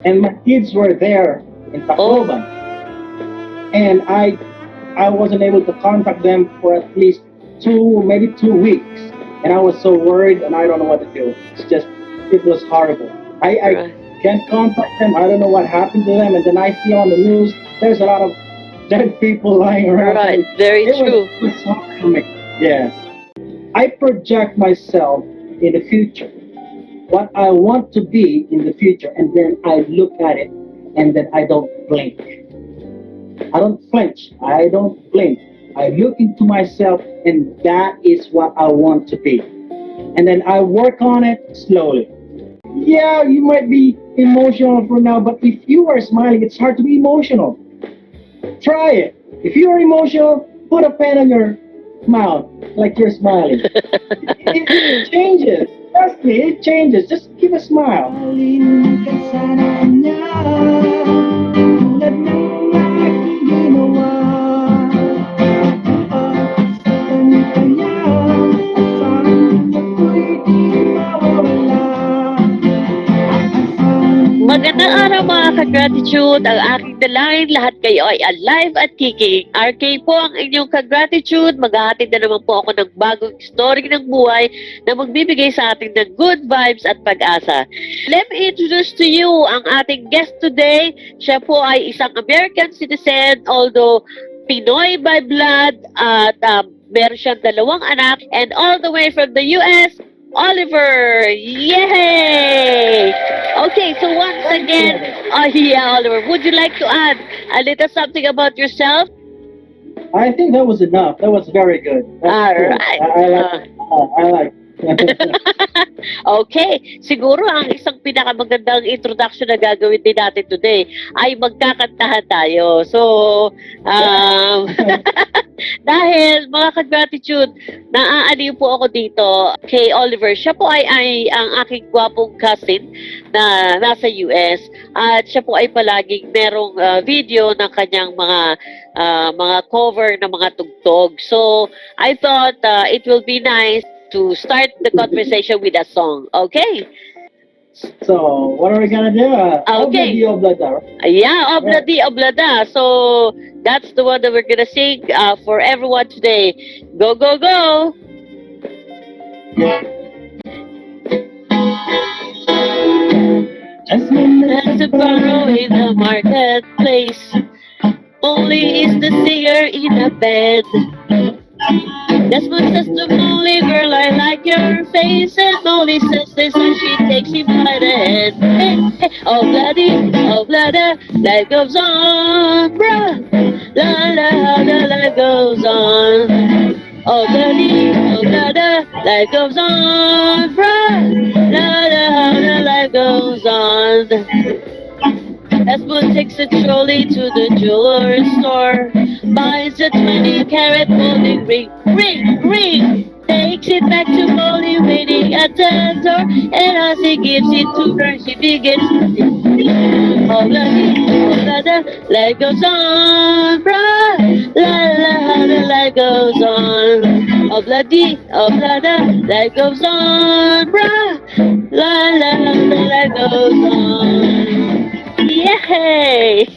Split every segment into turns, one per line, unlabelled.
and my kids were there in Tacloban, and I wasn't able to contact them for at least maybe 2 weeks, and I was so worried, and I don't know what to do. It was horrible. I can't contact them. I don't know what happened to them, and then I see on the news there's a lot of dead people lying around.
Right, very true.
It was hard for me. Yeah, I project myself in the future, what I want to be in the future, and then I look at it, and then I don't blink. I don't flinch. I don't blink. I look into myself, and that is what I want to be. And then I work on it slowly. Yeah, you might be emotional for now, but if you are smiling, it's hard to be emotional. Try it. If you are emotional, put a pen on your mouth like you're smiling. It changes. Trust me, it changes. Just give a smile.
Magandang araw mga ka-gratitude. Ang aking dalangin, lahat kayo ay alive at kicking. RK po ang inyong ka-gratitude. Maghahatid na naman po ako ng bagong story ng buhay na magbibigay sa ating ng good vibes at pag-asa. Let me introduce to you ang ating guest today. Siya po ay isang American citizen, although Pinoy by blood, at meron siyang 2 anak, and all the way from the US, Oliver! Yay! Okay, so once again, Oliver, would you like to add a little something about yourself?
I think that was enough. That was very good.
All right.
I like.
Okay, siguro ang isang pinakamagandang introduction na gagawin din natin today ay magkakantahan tayo. So, dahil mga ka-gratitude, naaaliw po ako dito kay Oliver. Siya po ay ang aking gwapong cousin na nasa US, at siya po ay palaging merong video ng kanyang mga cover ng mga tugtog. So, I thought it will be nice to start the conversation with a song. Okay?
So, what are we gonna do?
Okay.
Oblada.
Yeah, Obladi, Oblada. So, that's the one that we're gonna sing for everyone today. Go, go, go!
Just when
That's a borrow in the marketplace. Only is the singer in a band. That's my sister, only girl, I like your face. And only says this when she takes me by the hand. Hey, hey, oh bloody, life goes on, bruh. La la, how the life goes on. Oh bloody, life goes on, bruh. La la, how the life goes on. Esmond takes a trolley to the jeweler's store, buys a 20-carat golden ring, takes it back to Molly waiting at the door, and as he gives it to her, she begins to sing. Oh bloody, life goes on, bruh, la la, how the life goes on. Oh bloody, life goes on, bruh, la la, how the life goes on. Yay!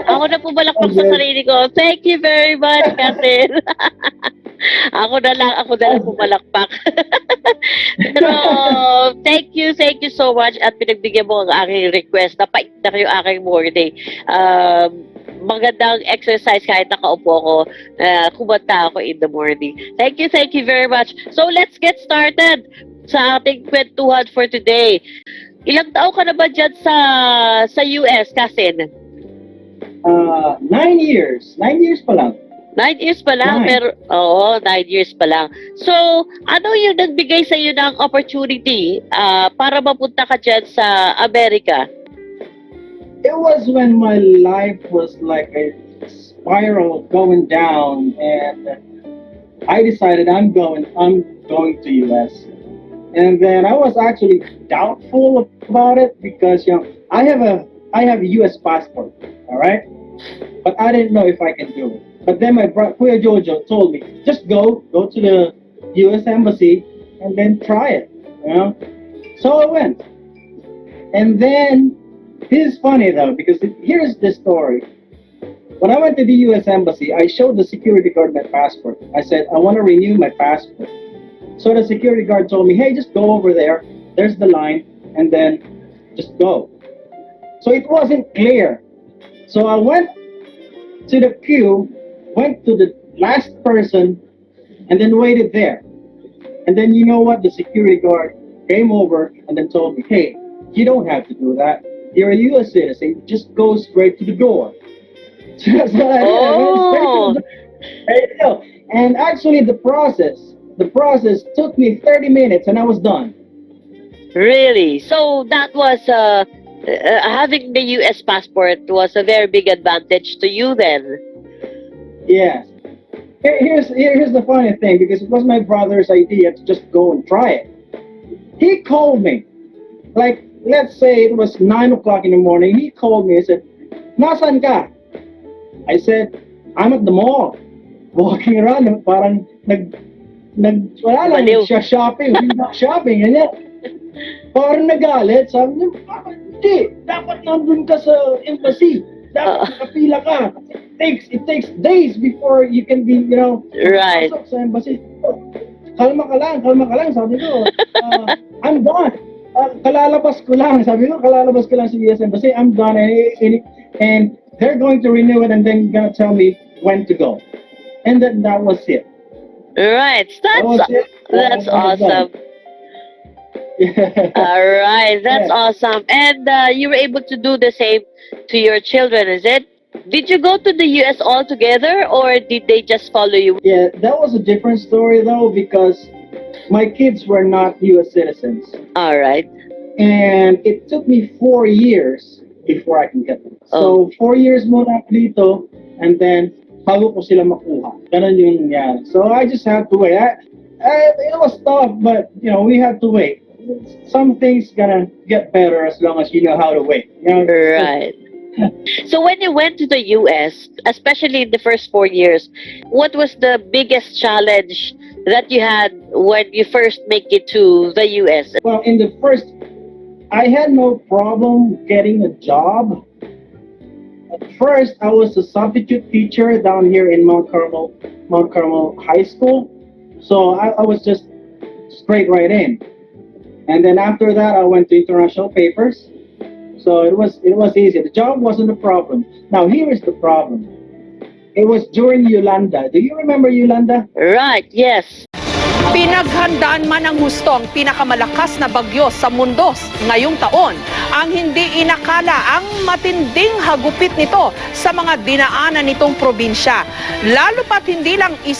Ako na pumalakpak sa sarili ko. Thank you very much, Kasin. ako na lang pumalakpak. Pero, thank you so much at pinagbigyan mo ang aking request. Napait na kayo aking morning. Magandang exercise kahit nakaupo ako. Kumanta ako in the morning. Thank you very much. So, let's get started sa ating kwentuhan for today. Ilang taon ka na ba dyan sa US, Kasin?
9 years. 9 years pa lang.
9 years pa lang? 9 years pa lang. So, ano yung nagbigay sa iyo ng opportunity para mapunta ka dyan sa Amerika?
It was when my life was like a spiral going down, and I decided I'm going to US. And then I was actually doubtful about it because I have a U.S. passport, all right, but I didn't know if I can do it. But then my Kuya Jojo told me, just go to the U.S. embassy and then try it, So I went, And then, this is funny though, because here's the story. When I went to the U.S. Embassy, I showed the security guard my passport. I said, I want to renew my passport. So the security guard told me, hey, just go over there. There's the line, and then just go. So it wasn't clear. So I went to the queue, went to the last person, and then waited there. And then you know what? The security guard came over and then told me, hey, you don't have to do that. You're a U.S. citizen. Just go straight to the door. So that's what I did.
Oh.
I went straight to the door. There you go. And actually the process took me 30 minutes and I was done.
Really? So that was having the U.S. passport was a very big advantage to you then.
Yes. Here's the funny thing, because it was my brother's idea to just go and try it. He called me, like, let's say it was 9 o'clock in the morning. He called me and said, "Nasaan ka?" I said, "I'm at the mall, walking around, parang wala lang, shopping, shopping, and yet, parang nagalit, sabi niya, hindi, dapat nandun ka sa embassy, dapat nakapila ka. It takes days before you can be,
right.
pasok sa embassy. Kalma ka lang, sabi ko, I'm done. Kalalabas ko lang sa US Embassy, I'm done, and they're going to renew it and then gonna tell me when to go. And then that was it.
Right. That's awesome.
Yeah.
All right. That's awesome. And you were able to do the same to your children, is it? Did you go to the U.S. all together, or did they just follow you?
Yeah, that was a different story though, because my kids were not U.S. citizens.
All right.
And it took me 4 years before I can get them. So 4 years muna dito, and then bago ko sila makuha. Ganun yung nangyari. So I just have to wait. It was tough, but we have to wait. Some things gonna get better as long as you know how to wait.
Right. So when you went to the U.S., especially in the first 4 years, what was the biggest challenge that you had when you first make it to the U.S.?
Well, in the first, I had no problem getting a job. At first, I was a substitute teacher down here in Mount Carmel High School. So I was just straight right in. And then after that, I went to international papers. So it was easy. The job wasn't a problem. Now here is the problem. It was during Yolanda. Do you remember Yolanda?
Right, yes.
Pinaghandaan man ng husto ang pinakamalakas na bagyo sa mundo ngayong taon. Ang hindi inakala ang matinding hagupit nito sa mga dinaanan nitong probinsya. Lalo pat hindi lang 1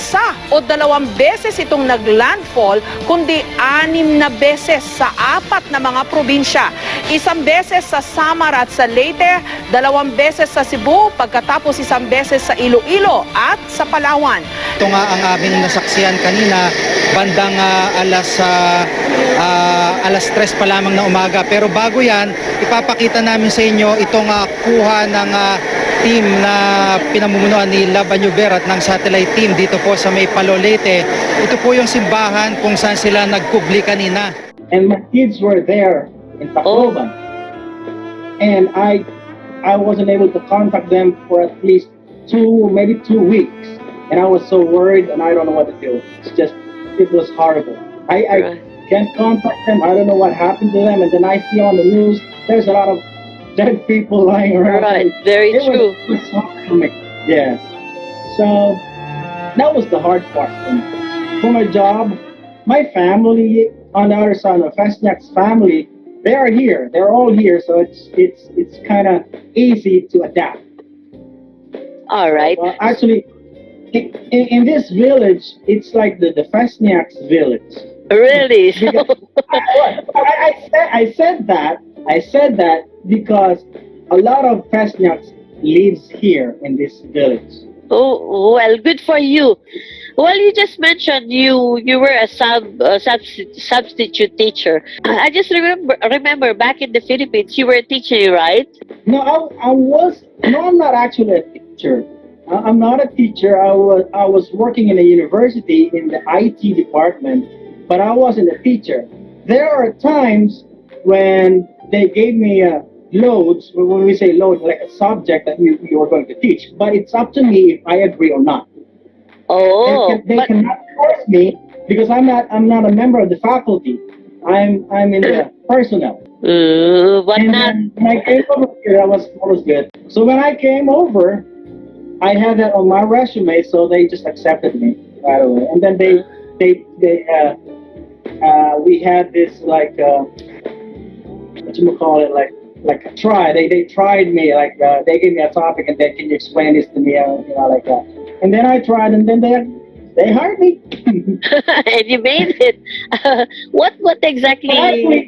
o 2 beses itong naglandfall, kundi 6 na beses sa 4 na mga probinsya. 1 beses sa Samar at sa Leyte, 2 beses sa Cebu, pagkatapos 1 beses sa Iloilo at sa Palawan.
Ito nga ang aming nasaksiyan kanina, bandang alas 3 pa lamang na umaga. Pero bago yan, ipapakita namin sa inyo itong kuha ng team na pinamumunuan ni Labanyuber at ng satellite team dito po sa may Palolete. Ito po yung simbahan kung saan sila nagkubli kanina.
And my kids were there in Tacloban. And I wasn't able to contact them for at least maybe 2 weeks. And I was so worried and I don't know what to do. It was horrible. I can't contact them. I don't know what happened to them. And then I see on the news, there's a lot of dead people lying around.
Right, very true.
It was hard for me. Yeah. So that was the hard part for me. For my job, my family on the other side of Fesniak's family, they are here. They're all here. So it's kind of easy to adapt.
All right.
Well, actually, in this village, it's like the Fesniak's village.
Really?
I said that because a lot of Fesniaks lives here in this village.
Oh, well, good for you. Well, you just mentioned you were a substitute teacher. I just remember back in the Philippines, you were teaching, right?
No, I'm not actually a teacher. I'm not a teacher. I was working in a university in the IT department, but I wasn't a teacher. There are times when they gave me loads, when we say load, like a subject that you are going to teach, but it's up to me if I agree or not.
Oh,
They cannot force me because I'm not a member of the faculty. I'm in the personnel.
but
And
not.
then when I came over here, that was good. So when I came over, I had that on my resume, so they just accepted me right away. And then we had this like what you call it, like a try. They tried me, like they gave me a topic and then can you explain this to me, like that. And then I tried, and then they hired me.
And you made it. What exactly?
But actually,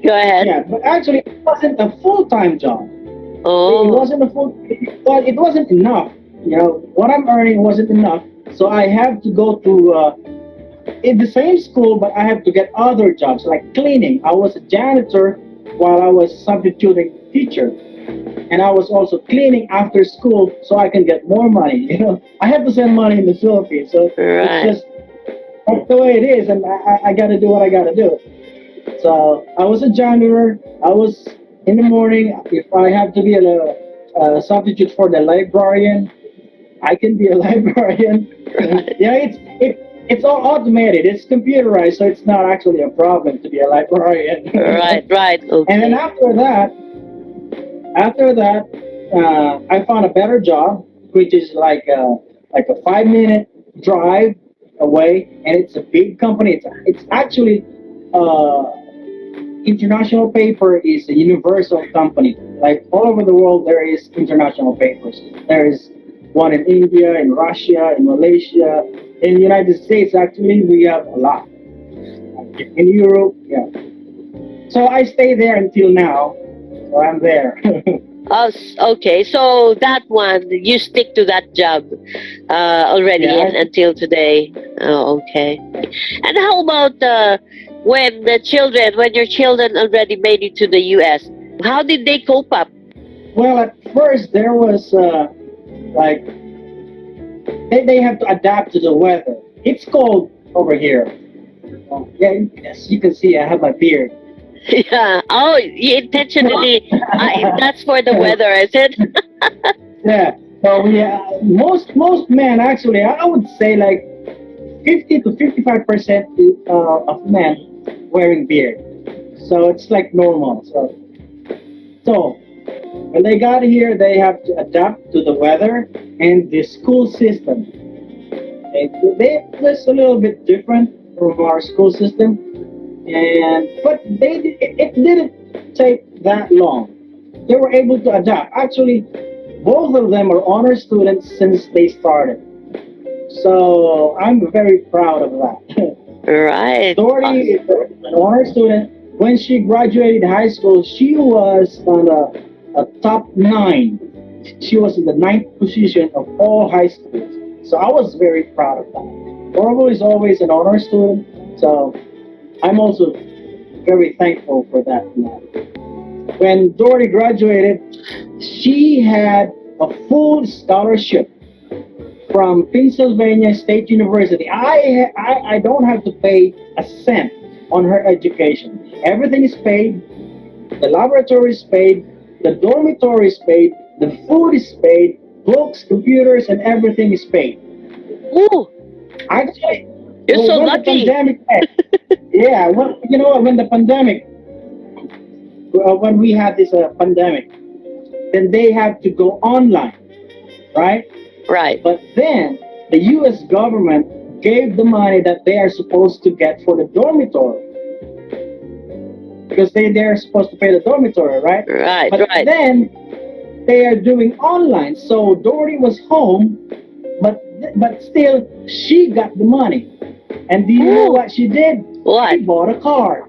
Go ahead.
yeah, but actually, it wasn't a full-time job. It
Oh,
wasn't but it wasn't enough. What I'm earning wasn't enough, so I have to go to in the same school, but I have to get other jobs like cleaning. I was a janitor while I was substituting teacher, and I was also cleaning after school so I can get more money. I have to send money in the Philippines, so
right.
it's just that's the way it is, and I got to do what I got to do. So I was a janitor. I was in the morning. If I have to be a substitute for the librarian, I can be a librarian. Yeah, it's all automated. It's computerized, so it's not actually a problem to be a librarian.
Right. Okay.
And then after that, I found a better job, which is like a 5-minute drive away, and it's a big company. It's actually international paper is a universal company. Like all over the world, there is international papers. There is one in India, in Russia, in Malaysia, in the United States. Actually, we have a lot. In Europe, yeah. So I stay there until now. So I'm there.
Oh, okay. So that one, you stick to that job already
Yeah.
until today. Oh, okay. And how about when your children already made it to the U.S.? How did they cope up?
Well, at first there was like they have to adapt to the weather. It's cold over here. Yeah, as you can see, I have my beard.
Yeah. Oh, you intentionally. That's for the weather, is it?
Yeah. So most men actually, I would say like 50 to 55% of men wearing beard. So it's like normal. So when they got here, they have to adapt to the weather and the school system. It's a little bit different from our school system, but it didn't take that long. They were able to adapt. Actually, both of them are honor students since they started. So I'm very proud of that.
Right.
Dory is an honor student. When she graduated high school, she was on a top 9. She was in the 9th position of all high schools. So I was very proud of that. Orville is always an honor student, so I'm also very thankful for that. When Dory graduated, she had a full scholarship from Pennsylvania State University. I don't have to pay a cent on her education. Everything is paid. The laboratory is paid. The dormitory is paid. The food is paid. Books, computers, and everything is paid.
Ooh,
Actually,
you're so
when
lucky.
the pandemic yeah, when the pandemic, when we had this pandemic, then they have to go online, right?
Right.
But then the U.S. government gave the money that they are supposed to get for the dormitory, because they're supposed to pay the dormitory, right?
Right.
But
Right.
then they are doing online, so Dory was home, but still she got the money. And do you know
Ooh.
what she did?
What?
She bought a car.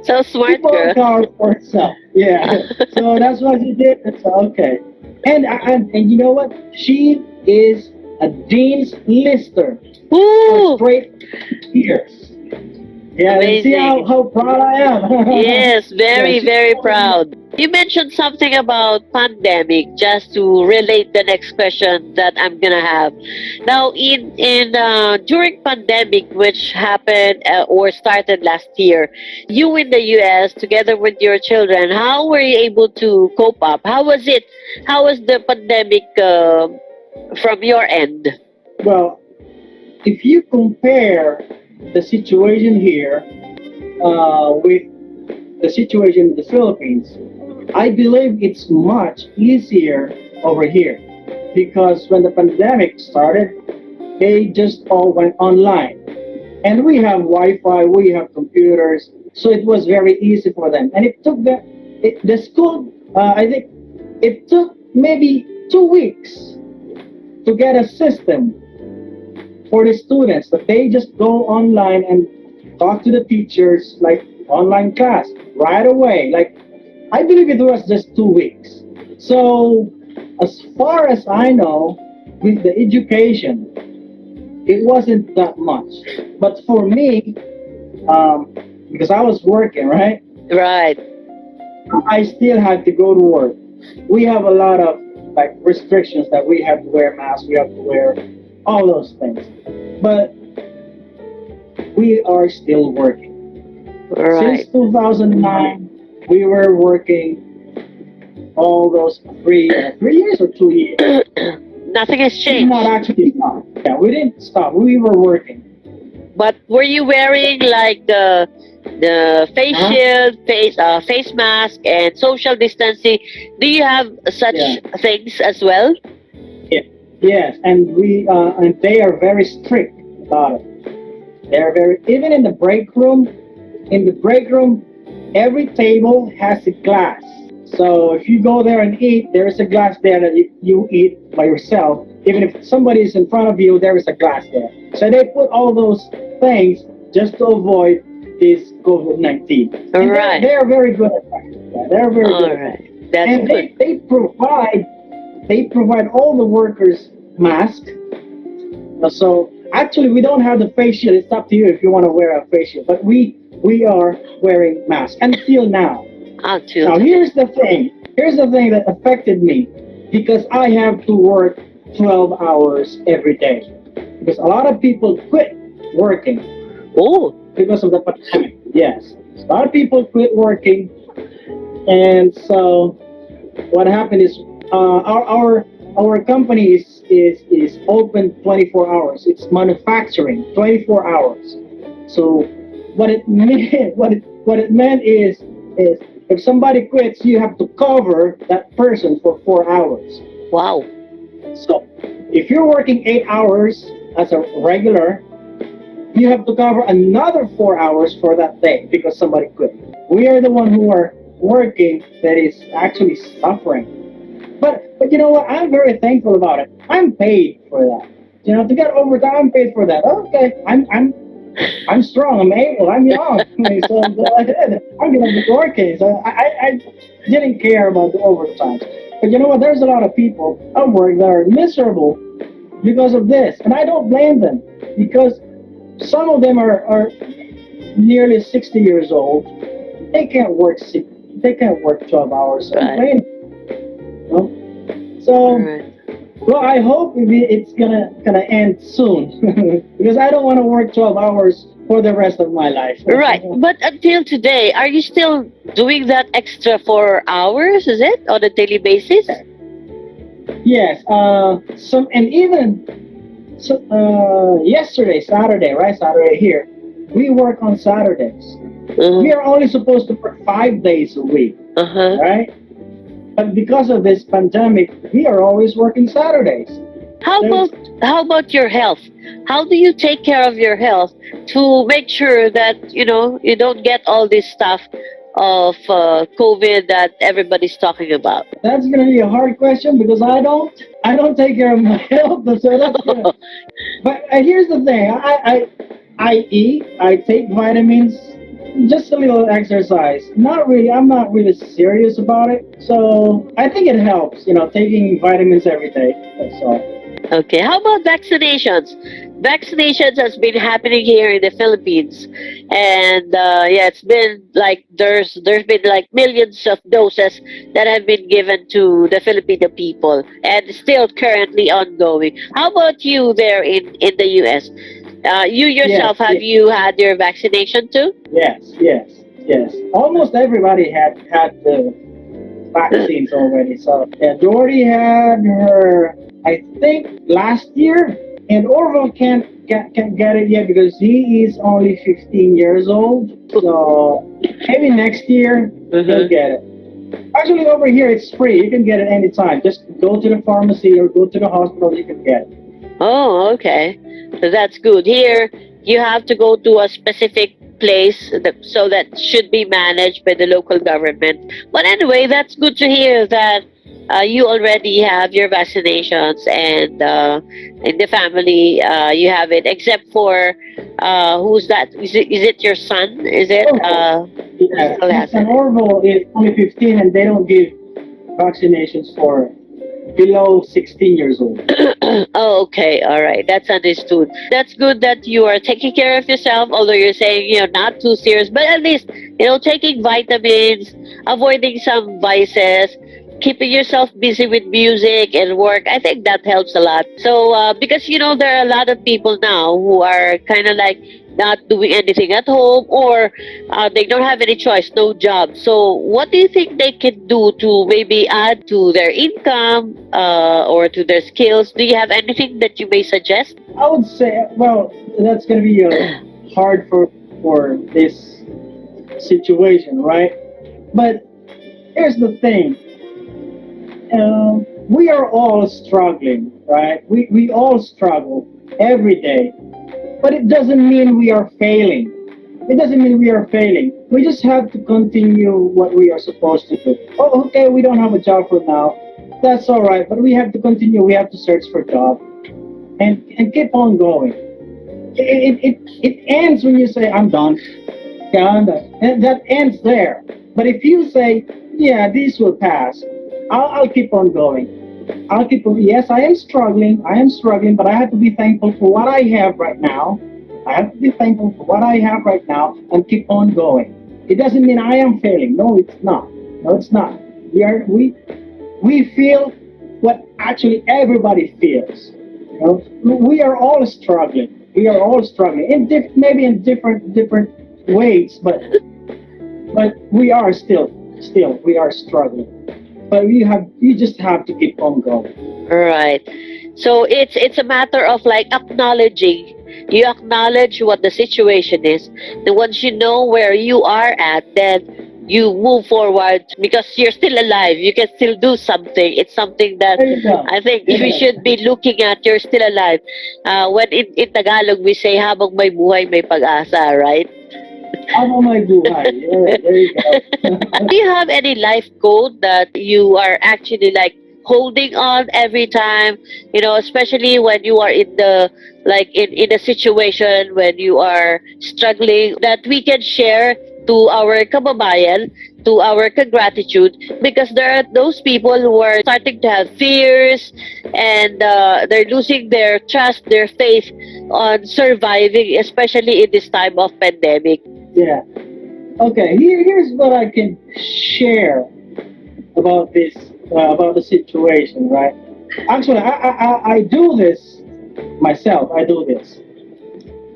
So
She
smart,
bought a
girl.
car for herself. Yeah. So that's what she did. It's okay. And you know what? She is a Dean's Lister for
Ooh.
straight years. Yeah, and see
Amazing.
how proud I am.
Yes, very,
Yeah,
very proud. You mentioned something about pandemic, just to relate the next question that I'm gonna have. Now, in during pandemic, which happened or started last year, you in the U.S. together with your children, how were you able to cope up? How was it? How was the pandemic from your end?
well, if you compare the situation here with the situation in the Philippines, I believe it's much easier over here because when the pandemic started, they just all went online. And we have Wi-Fi, we have computers, so it was very easy for them. And it took the school, I think, it took maybe 2 weeks to get a system for the students that they just go online and talk to the teachers like online class right away. Like I believe it was just 2 weeks. So as far as I know, with the education, it wasn't that much. But for me, because I was working, right?
Right.
I still had to go to work. We have a lot of like restrictions that we have to wear masks, we have to wear all those things. But we are still working.
Right.
Since 2009, we were working all those 3 years or 2 years.
Nothing has
We did
changed.
not actually stop. Yeah, we didn't stop. We were working.
But were you wearing like the face
Huh?
shield, face mask, and social distancing? Do you have such
Yeah.
things as well?
Yeah. Yes, and they are very strict about it. They are very even in the break room. In the break room, every table has a glass. So if you go there and eat, there is a glass there that you eat by yourself. Even if somebody is in front of you, there is a glass there. So they put all those things just to avoid this COVID-19.
All
And
right.
they're very good at that. Yeah, they're very
All
good at that.
right. That's
And
good.
they provide all the workers masks. So actually, we don't have the face shield. It's up to you if you want to wear a face shield. But we are wearing masks until now.
Until
Now
today.
here's the thing. Here's the thing that affected me because I have to work 12 hours every day. Because a lot of people quit working
Oh,
because of the pandemic. Yes, a lot of people quit working, and so what happened is our company is open 24 hours. It's manufacturing 24 hours. So what it meant what it meant is if somebody quits, you have to cover that person for 4 hours.
wow.
So if you're working 8 hours as a regular, you have to cover another 4 hours for that day because somebody quit. We are the one who are working that is actually suffering. But you know what? I'm very thankful about it. I'm paid for that. You know, to get overtime, I'm paid for that. Okay, I'm strong. I'm able. I'm young. So I'm gonna be working. So I didn't care about the overtime. But you know what? There's a lot of people at work that are miserable because of this, and I don't blame them because some of them are nearly 60 years old. They can't work they can't work 12 hours.
Right.
Complaining, you know?
All
So,
right.
well, I hope it's gonna end soon because I don't want to work 12 hours for the rest of my life.
Right. But until today, are you still doing that extra 4 hours? Is it on a daily basis?
Yes. Some and even yesterday, Saturday, right? Saturday here, we work on Saturdays. We are only supposed to work 5 days a week,
Uh-huh.
right? But because of this pandemic, we are always working Saturdays.
How about your health? How do you take care of your health to make sure that you don't get all this stuff of COVID that everybody's talking about?
That's gonna be a hard question because I don't take care of my health. So that's gonna, but here's the thing: I eat, I take vitamins, just a little exercise. Not really. I'm not really serious about it. So I think it helps. You know, taking vitamins every day. That's all.
Okay, how about vaccinations? Vaccinations has been happening here in the Philippines, and yeah, it's been like there's been like millions of doses that have been given to the Filipino people, and still currently ongoing. How about you there in the U.S.? You
Yes,
yourself, have
yes,
you had your vaccination too?
yes. Almost everybody had the vaccines already. So yeah, Dory had her, I think, last year, and Orville can't get it yet because he is only 15 years old. So maybe next year he'll get it. Actually, over here it's free. You can get it anytime. Just go to the pharmacy or go to the hospital. You can get it.
Oh, okay. So that's good. Here, you have to go to a specific place so that should be managed by the local government. But anyway, that's good to hear that you already have your vaccinations, and in the family you have it, except for who's that? Is it your son? Is it?
Orville, yeah,
Still has
and
it.
Orville is only 15, and they don't give vaccinations for below 16 years old.
Oh, okay, all right, that's understood. That's good that you are taking care of yourself, although you're saying not too serious, but at least taking vitamins, avoiding some vices, keeping yourself busy with music and work. I think that helps a lot. So because there are a lot of people now who are kind of like not doing anything at home, or they don't have any choice, no job. So what do you think they can do to maybe add to their income or to their skills? Do you have anything that you may suggest?
I would say, well, that's going to be hard for this situation, right? But here's the thing. We are all struggling, right? We all struggle every day. But it doesn't mean we are failing. It doesn't mean we are failing. We just have to continue what we are supposed to do. Oh, okay, we don't have a job for now. That's all right, but we have to continue. We have to search for a job and keep on going. It ends when you say, I'm done. Yeah, I'm done. And that ends there. But if you say, yeah, this will pass, I'll keep on going. I'll keep on. Yes, I am struggling, but I have to be thankful for what I have right now. I have to be thankful for what I have right now and keep on going. It doesn't mean I am failing. No, it's not. No, it's not. We feel what actually everybody feels. We are all struggling. We are all struggling maybe in different ways, but we are still we are struggling. But you just have to keep on going.
Right. So it's a matter of like acknowledging. You acknowledge what the situation is. Then once you know where you are at, then you move forward because you're still alive. You can still do something. It's something that
There you go.
I think
Yeah.
we should be looking at. You're still alive. When in Tagalog we say, habang may buhay, may pag-asa, right?
Oh my buhay. Yeah, there you go.
Do you have any life code that you are actually like holding on every time, especially when you are in the like in a situation when you are struggling, that we can share to our kababayan, to our gratitude, because there are those people who are starting to have fears, and they're losing their trust, their faith on surviving, especially in this time of pandemic.
Yeah. Okay. Here's what I can share about this about the situation. Right. Actually, I do this myself. I do this.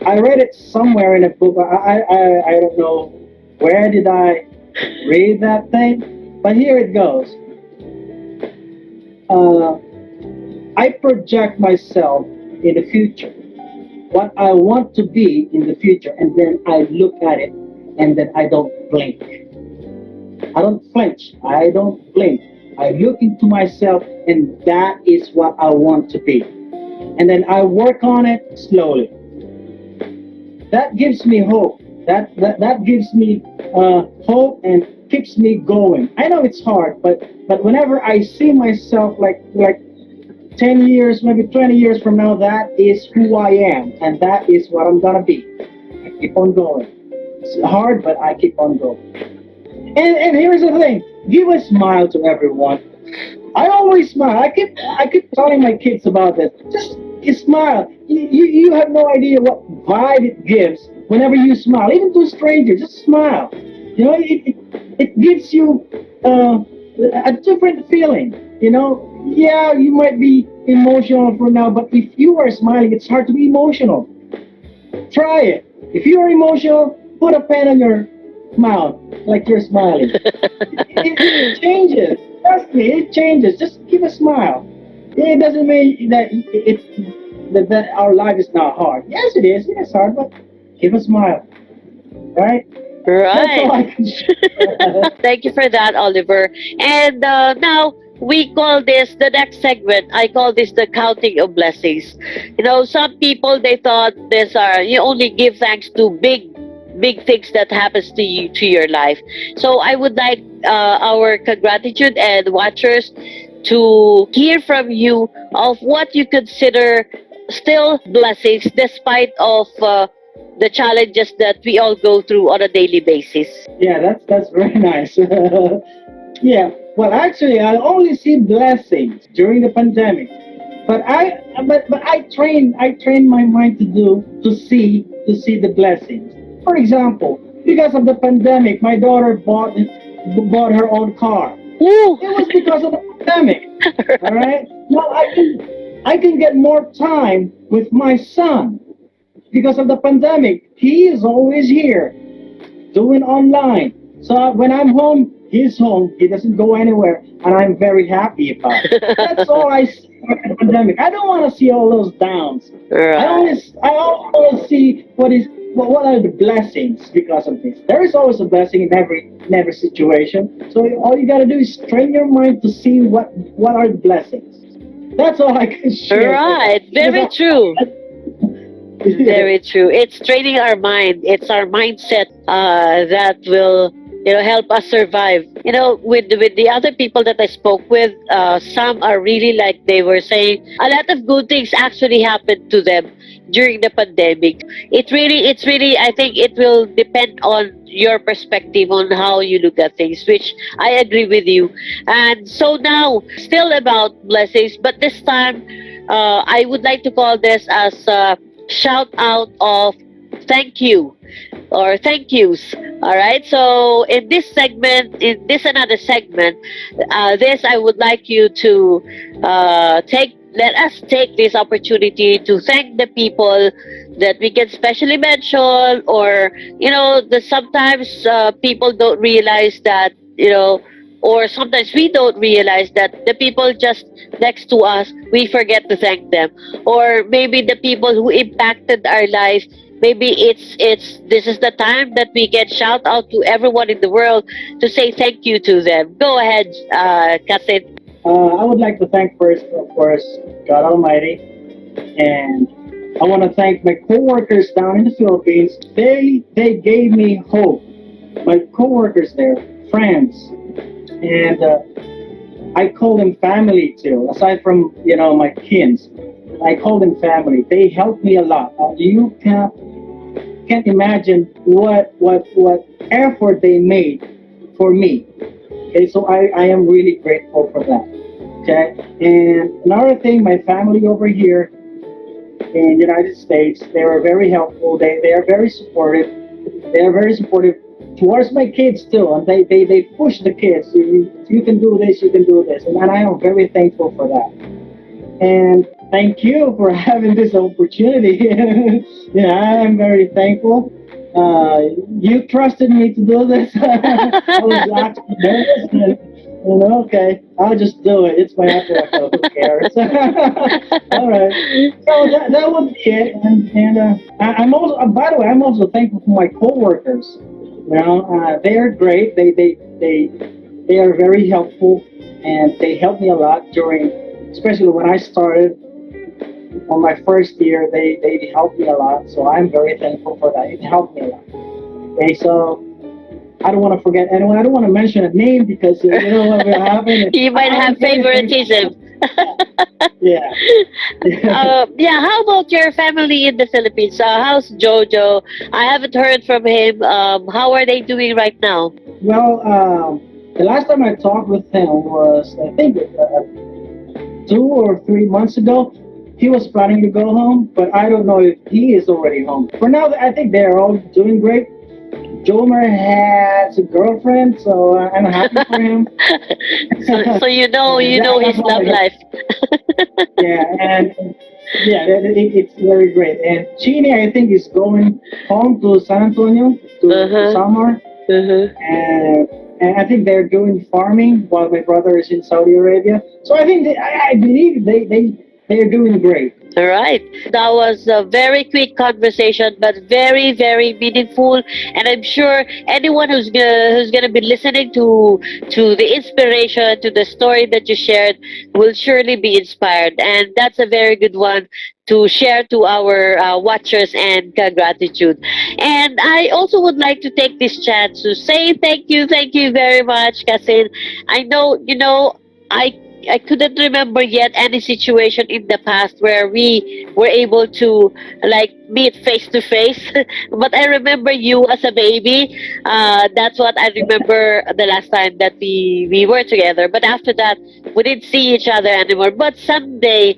I read it somewhere in a book. I don't know where did I read that thing, but here it goes. I project myself in the future, what I want to be in the future, and then I look at it, and then I don't blink. I don't flinch. I don't blink. I look into myself, and that is what I want to be. And then I work on it slowly. That gives me hope. That gives me hope and keeps me going. I know it's hard, but whenever I see myself like 10 years, maybe 20 years from now, that is who I am, and that is what I'm gonna be. I keep on going. It's hard, but I keep on going. And here's the thing: give a smile to everyone. I always smile. I keep telling my kids about this. Just you smile. You have no idea what vibe it gives whenever you smile. Even to strangers, just smile. You know, it gives you a different feeling. You know, yeah, you might be emotional for now, but if you are smiling, it's hard to be emotional. Try it. If you are emotional, put a pen on your mouth like you're smiling. It changes. Trust me, it changes. Just give a smile. It doesn't mean that that our life is not hard. Yes, it is. It's hard, but give a smile. Right? That's all I
Right.
can share.
Thank you for that, Oliver. And now we call this the next segment. I call this the counting of blessings. You know, some people they thought this are you only give thanks to big things that happens to you to your life. So I would like our gratitude and watchers to hear from you of what you consider still blessings despite of the challenges that we all go through on a daily basis.
Yeah, that's very nice. Yeah. Well, actually, I only see blessings during the pandemic, but I train my mind to see the blessings. For example, because of the pandemic, my daughter bought her own car.
Woo!
It was because of the pandemic. All right. Now I can get more time with my son because of the pandemic. He is always here doing online. So when I'm home, he's home. He doesn't go anywhere, and I'm very happy about it. That's all I see in the pandemic. I don't want to see all those downs.
Right.
I always see what are the blessings because of this. There is always a blessing in every situation. So all you gotta do is train your mind to see what are the blessings. That's all I can share.
Right. Very true. Very true. It's training our mind. It's our mindset that will, help us survive. With the other people that I spoke with, some are really like they were saying a lot of good things actually happened to them during the pandemic. It's really. I think it will depend on your perspective on how you look at things, which I agree with you. And so now, still about blessings, but this time, I would like to call this as a shout out of thank you or thank yous. All right. So in this segment, in this another segment, this I would like you to let us take this opportunity to thank the people that we can specially mention, or the sometimes people don't realize that or sometimes we don't realize that the people just next to us, we forget to thank them, or maybe the people who impacted our life. Maybe it's this is the time that we can shout out to everyone in the world to say thank you to them. Go ahead, Kasit.
I would like to thank first, of course, God Almighty, and I want to thank my coworkers down in the Philippines. They gave me hope. My coworkers there, friends, and I call them family too. Aside from my kins, I call them family. They helped me a lot. You can't imagine what effort they made for me. Okay, so I am really grateful for that. Okay, and another thing, my family over here in the United States, they were very helpful. They are very supportive. They are very supportive towards my kids too, and they push the kids. You can do this, you can do this, and I am very thankful for that. And thank you for having this opportunity. I am very thankful. You trusted me to do this. I was actually nervous. Okay, I'll just do it. It's my effort, so who cares? All right. So that would be it. And I'm also, by the way, I'm also thankful for my coworkers. They are great. They are very helpful, and they helped me a lot during, especially when I started on my first year. They helped me a lot, so I'm very thankful for that. It helped me a lot. Okay, so I don't want to forget anyone. I don't want to mention a name because what will happen.
You might have favoritism.
Yeah.
Yeah. How about your family in the Philippines? How's Jojo? I haven't heard from him. How are they doing right now?
Well, The last time I talked with him was, I think, 2 or 3 months ago. He was planning to go home, but I don't know if he is already home. For now, I think they're all doing great. Jomer has a girlfriend, so I'm happy for him.
So you know his
That's all I
love
got.
life.
Yeah, and yeah, it's very great. And Chini, I think, is going home to San Antonio to summer, and I think they're doing farming while my brother is in Saudi Arabia. So I think I believe they're doing great.
All right. That was a very quick conversation, but very, very meaningful. And I'm sure anyone who's gonna be listening to the inspiration, to the story that you shared, will surely be inspired. And that's a very good one to share to our watchers and gratitude. And I also would like to take this chance to say thank you very much, Kasin. I know, I couldn't remember yet any situation in the past where we were able to like meet face to face. But I remember you as a baby. That's what I remember the last time that we were together. But after that, we didn't see each other anymore. But someday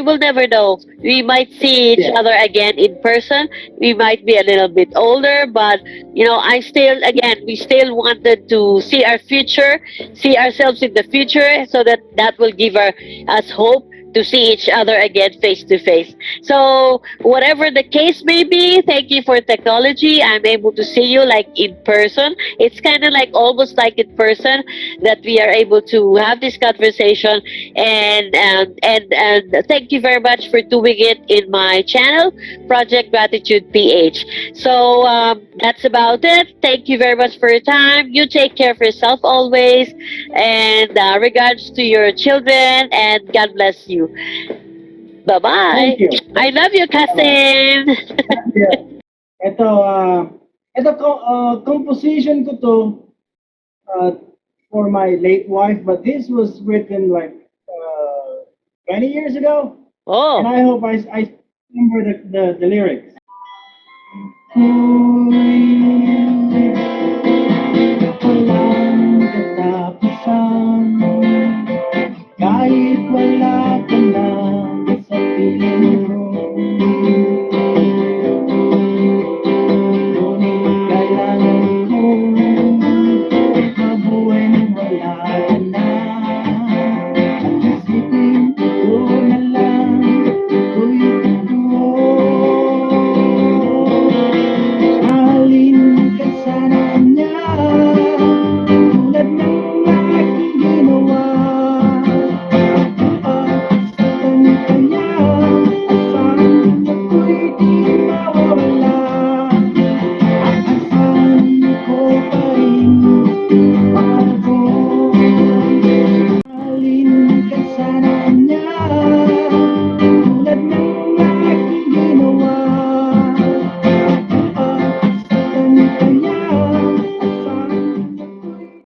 we'll never know. We might see each other again in person. We might be a little bit older, but we still wanted to see our future, see ourselves in the future, so that will give us hope to see each other again face to face. So whatever the case may be, thank you for technology. I'm able to see you like in person. It's kind of like almost like in person that we are able to have this conversation. And thank you very much for doing it in my channel, Project Gratitude PH. So that's about it. Thank you very much for your time. You take care of yourself always, and regards to your children, and God bless you. Bye-bye.
Thank you.
I love you, cousin.
Yeah. Ito, composition ko to uh, for my late wife, but this was written like 20 years ago, and
Oh.
I hope I remember the lyrics. Walang katapusan, kahit wala ka na sa piling ko. Ngunit kailangan ko mabuhay nang wala ka